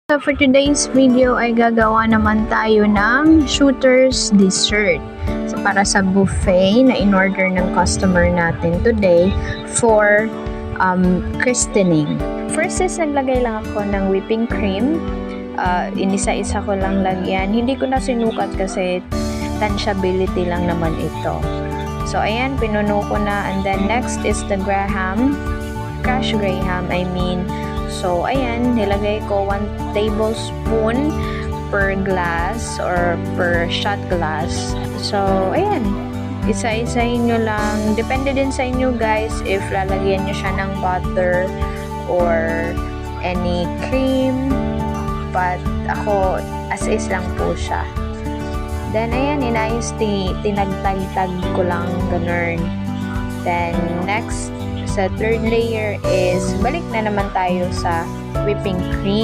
So for today's video ay gagawa naman tayo ng shooter's dessert. So para sa buffet na in-order ng customer natin today for christening. First is naglagay lang ako ng whipping cream. Inisa-isa ko lang lagyan. Hindi ko na sinukat kasi tangibility lang naman ito. So ayan, pinuno ko na. And then next is the graham. Crushed graham, I mean. So, ayan, nilagay ko 1 tablespoon per glass or per shot glass. So, ayan, isa-isahin nyo lang. Depende din sa inyo guys if lalagyan nyo siya ng butter or any cream. But, ako, as is lang po siya. Then, ayan, inayos, tinagtag-tag ko lang, ganun. Then, next, sa third layer is balik na naman tayo sa whipping cream.